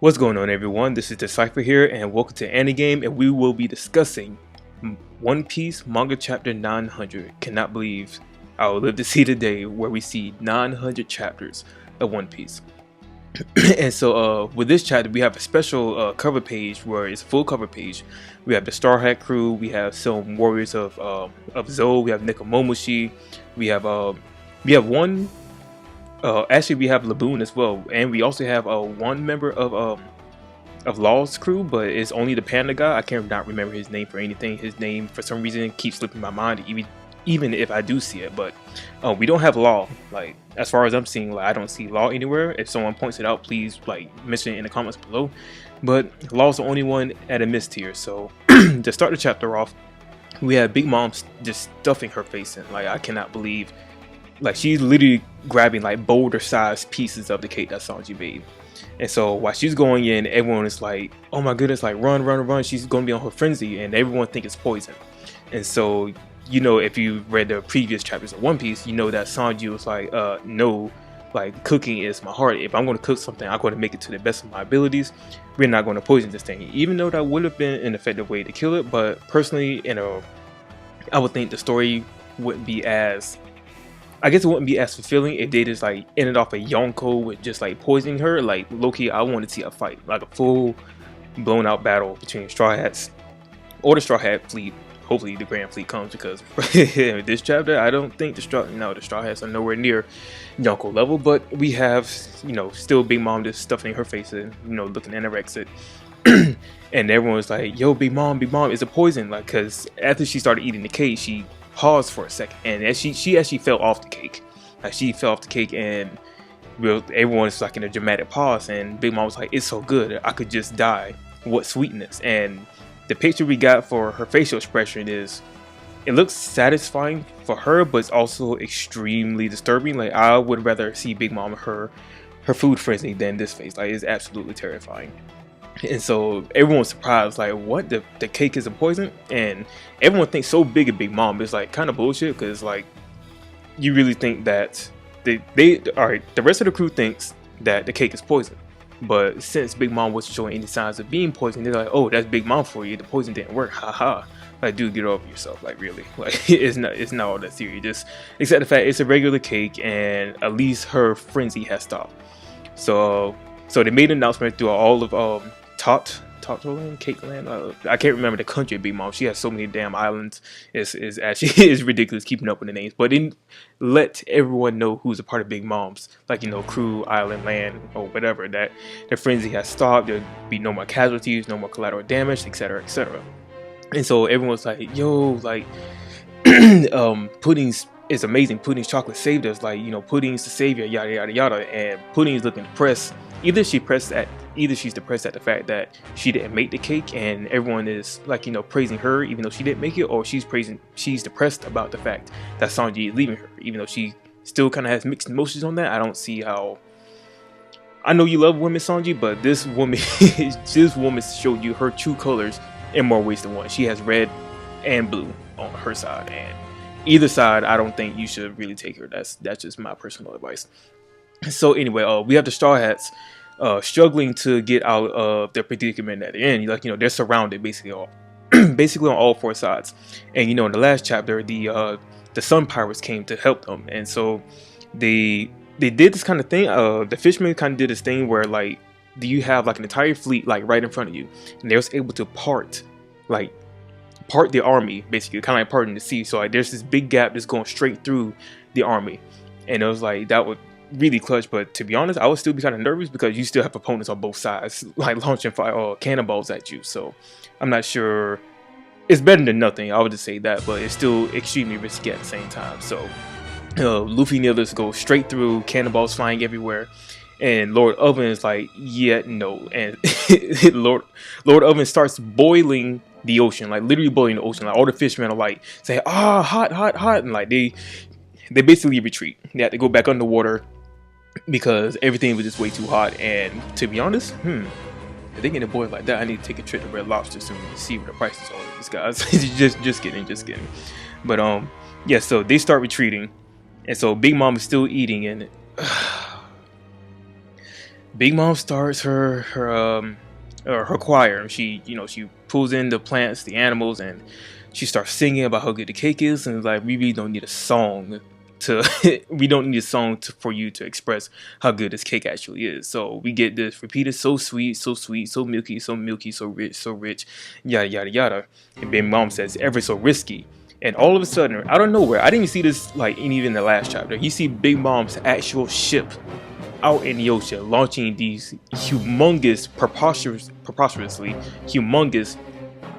What's going on, everyone? This is Decipher here, and welcome to Anigame, and we will be discussing One Piece manga chapter 900. Cannot believe I will live to see the day where we see 900 chapters of One Piece. And so with this chapter, we have a special cover page where it's a full cover page. We have the Straw Hat crew, we have some warriors of Zou, we have Nekomomushi, we have one. Actually, we have Laboon as well, and we also have one member of Law's crew, but it's only the panda guy. I cannot remember his name for anything. His name, for some reason, keeps slipping my mind, even if I do see it. But we don't have Law. Like, as far as I'm seeing, like, I don't see Law anywhere. If someone points it out, please mention it in the comments below. But Law's the only one at a miss tier. So to start the chapter off, we have Big Mom just stuffing her face in. Like, I cannot believe. Like, she's literally grabbing like boulder sized pieces of the cake that Sanji made. And so while she's going in, everyone is like, oh my goodness, like run, she's gonna be on her frenzy, and everyone thinks it's poison. And so, you know, if you read the previous chapters of One Piece, you know that Sanji was like, no, like, cooking is my heart. If I'm gonna cook something, I'm gonna make it to the best of my abilities. We're not gonna poison this thing. Even though that would have been an effective way to kill it, but personally, I would think the story wouldn't be as, I guess it wouldn't be as fulfilling if they just like ended off a Yonko with just like poisoning her. Like, low-key, I want to see a fight, like a full blown out battle between Straw Hats or the Straw Hat fleet. Hopefully the Grand Fleet comes, because this chapter, I don't think the Straw Hats are nowhere near Yonko level. But we have, you know, still Big Mom just stuffing her face in, you know, looking anorexic. And everyone's like, yo, Big Mom, is it poison? Like, because after she started eating the cake, she paused for a second, and as she actually fell off the cake. Like, she fell off the cake, and everyone's like in a dramatic pause, and Big Mom was like, it's so good, I could just die. What sweetness. And the picture we got for her facial expression is, it looks satisfying for her, but it's also extremely disturbing. Like, I would rather see Big Mom her food frenzy than this face. Like, it's absolutely terrifying. And so everyone's surprised, like, what, the cake is a poison? And everyone thinks so big of Big Mom. It's like kind of bullshit, because like, you really think that the rest of the crew thinks that the cake is poison. But since Big Mom wasn't showing any signs of being poisoned, they're like, oh, that's Big Mom for you. The poison didn't work. Haha. Like, dude, get over yourself. Like, really. Like, it's not all that serious. Just accept the fact it's a regular cake, and at least her frenzy has stopped. So they made an announcement through all of Totland, Cakeland. I can't remember the country of Big Mom. She has so many damn islands. It's actually is ridiculous keeping up with the names. But then let everyone know who's a part of Big Mom's, like, you know, crew, island, land, or whatever, that the frenzy has stopped. There'll be no more casualties, no more collateral damage, etc., etc. And so everyone's like, yo, like, Pudding's is amazing. Pudding's chocolate saved us. Like, you know, Pudding's the savior, yada yada yada. And Pudding's looking depressed. Either she's depressed at the fact that she didn't make the cake, and everyone is, like, you know, praising her even though she didn't make it, or she's depressed about the fact that Sanji is leaving her, even though she still kind of has mixed emotions on that. I don't see how. I know you love women, Sanji, but this woman showed you her true colors in more ways than one. She has red and blue on her side, and either side, I don't think you should really take her. That's just my personal advice. So anyway, we have the Straw Hats struggling to get out of their predicament at the end. Like, you know, they're surrounded basically on all four sides. And, you know, in the last chapter, the Sun Pirates came to help them, and so they did this kind of thing. The fishermen kind of did this thing where, like, you have like an entire fleet like right in front of you, and they was able to part the army, basically, kind of like parting the sea. So like, there's this big gap that's going straight through the army, and it was like, that would really clutch. But to be honest, I would still be kind of nervous, because you still have opponents on both sides like launching fire cannonballs at you. So I'm not sure. It's better than nothing, I would just say that, but it's still extremely risky at the same time. So Luffy and the others go straight through, cannonballs flying everywhere, and Lord Oven is like, yeah, no. And Lord Oven starts boiling the ocean, like literally boiling the ocean. Like, all the fishermen are like saying, hot, and like they basically retreat. They have to go back underwater because everything was just way too hot. And to be honest, if they get a boil like that, I need to take a trip to Red Lobster soon to see what the prices are of these guys. just kidding. But yeah, so they start retreating, and so Big Mom is still eating, and Big Mom starts her choir. She she pulls in the plants, the animals, and she starts singing about how good the cake is. And like, we really don't need a song to we don't need a song for you to express how good this cake actually is. So we get this repeated, so sweet, so sweet, so milky, so milky, so rich, yada yada yada. And Big Mom says ever so risky. And all of a sudden, out of nowhere, I didn't even see this like even in the last chapter. You see Big Mom's actual ship out in the ocean, launching these humongous, preposterously humongous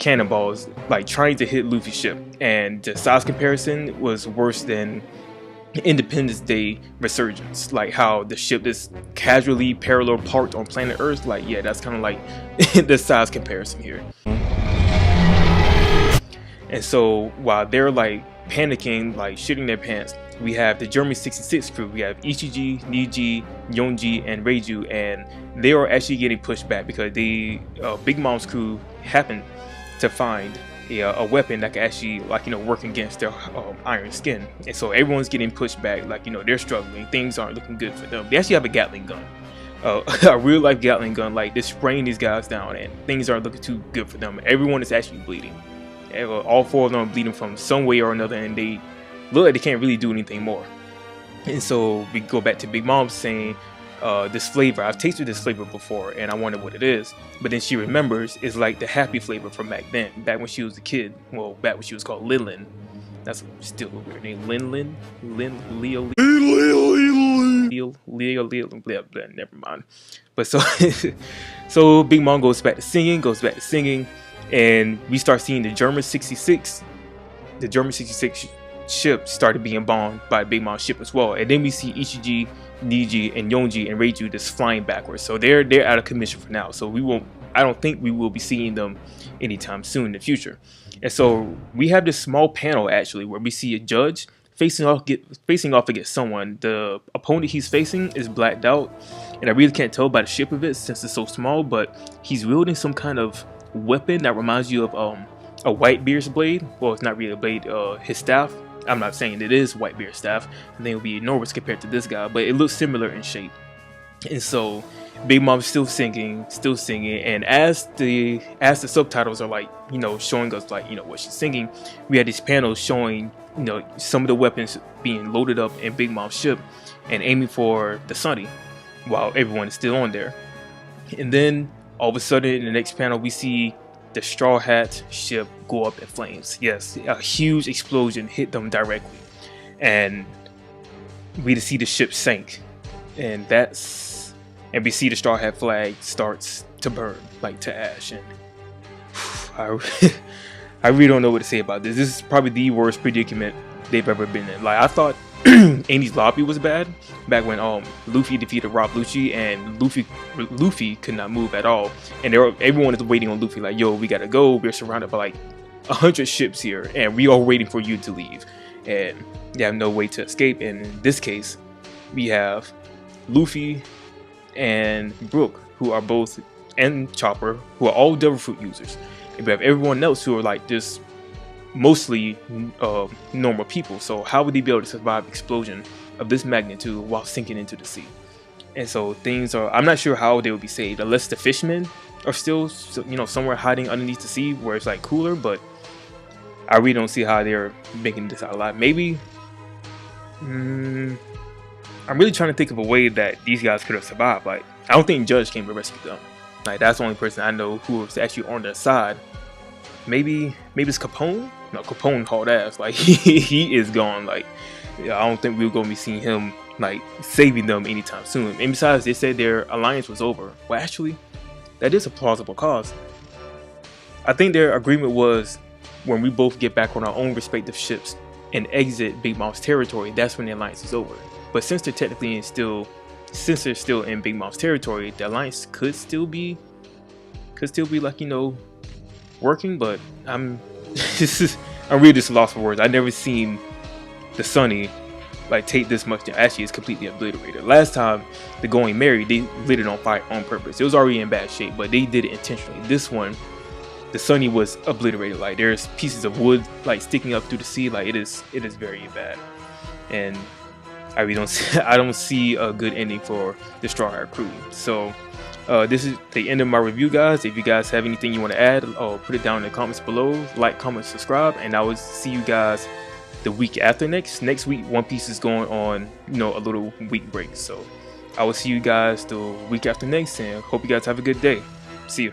cannonballs, like trying to hit Luffy's ship. And the size comparison was worse than Independence Day Resurgence, like how the ship is casually parallel parked on planet Earth. Like, yeah, that's kind of like the size comparison here. And so while they're like panicking, like shitting their pants, we have the German 66 crew. We have Ichiji, Niji, Yonji, and Reiju, and they are actually getting pushed back because the Big Mom's crew happened to find a weapon that can actually, like, work against their iron skin. And so everyone's getting pushed back, like, they're struggling. Things aren't looking good for them. They actually have a Gatling gun, a real life Gatling gun. Like, they're spraying these guys down, and things aren't looking too good for them. Everyone is actually bleeding. All four of them are bleeding from some way or another, and they look like they can't really do anything more. And so we go back to Big Mom saying, this flavor, I've tasted this flavor before and I wonder what it is. But then she remembers it's like the happy flavor from back then, back when she was a kid. Well, back when she was called Lin. That's still a weird name. Leo, never mind. But so Big Mom goes back to singing, and we start seeing the German 66 ship started being bombed by Big Mom's ship as well. And then we see Ichiji, Niji, and Yonji and Reiju just flying backwards. So they're out of commission for now. So I don't think we will be seeing them anytime soon in the future. And so we have this small panel actually where we see a judge facing off against someone. The opponent he's facing is blacked out, and I really can't tell by the shape of it since it's so small, but he's wielding some kind of weapon that reminds you of a Whitebeard's blade. Well, it's not really a blade, his staff. I'm not saying it is Whitebeard's staff, and they will be enormous compared to this guy, but it looks similar in shape. And so Big Mom's still singing, and as the subtitles are like, showing us like, what she's singing, we had these panels showing, some of the weapons being loaded up in Big Mom's ship and aiming for the Sunny while everyone is still on there. And then all of a sudden in the next panel we see the Straw Hat ship go up in flames. Yes, a huge explosion hit them directly, and we see the ship sink, and we see the Straw Hat flag starts to burn, like to ash. And I really don't know what to say about this. This is probably the worst predicament they've ever been in. Like, I thought Amy's lobby was bad back when Luffy defeated Rob Lucci, and Luffy could not move at all, and everyone is waiting on Luffy like, yo, we gotta go, we're surrounded by like 100 ships here and we are waiting for you to leave, and they have no way to escape. And in this case we have Luffy and Brook, who are both, and Chopper, who are all Devil Fruit users, and we have everyone else who are like just mostly normal people. So how would they be able to survive explosion of this magnitude while sinking into the sea? And so I'm not sure how they would be saved, unless the fishermen are still somewhere hiding underneath the sea where it's like cooler. But I really don't see how they're making this out alive. Maybe I'm really trying to think of a way that these guys could have survived. Like, I don't think Judge came to rescue them. Like, that's the only person I know who was actually on their side. Maybe it's Capone. No, Capone hauled ass. Like, he is gone. Like, I don't think we're gonna be seeing him like saving them anytime soon. And besides, they said their alliance was over. Well, actually, that is a plausible cause. I think their agreement was when we both get back on our own respective ships and exit Big Mom's territory, that's when the alliance is over. But since they're technically still in Big Mom's territory, the alliance could still be like, working. But I'm really just lost for words. I've never seen the Sunny like take this much. Actually, it's completely obliterated. Last time the Going Merry, they lit it on fire on purpose. It was already in bad shape, but they did it intentionally. This one, the Sunny was obliterated. Like, there's pieces of wood like sticking up through the sea. Like, it is very bad. And I really don't see, I don't see a good ending for the Straw Hat crew. So this is the end of my review, guys. If you guys have anything you want to add, put it down in the comments below. Like, comment, subscribe, and I will see you guys the week after next. Next week, One Piece is going on, a little week break. So I will see you guys the week after next, and hope you guys have a good day. See you.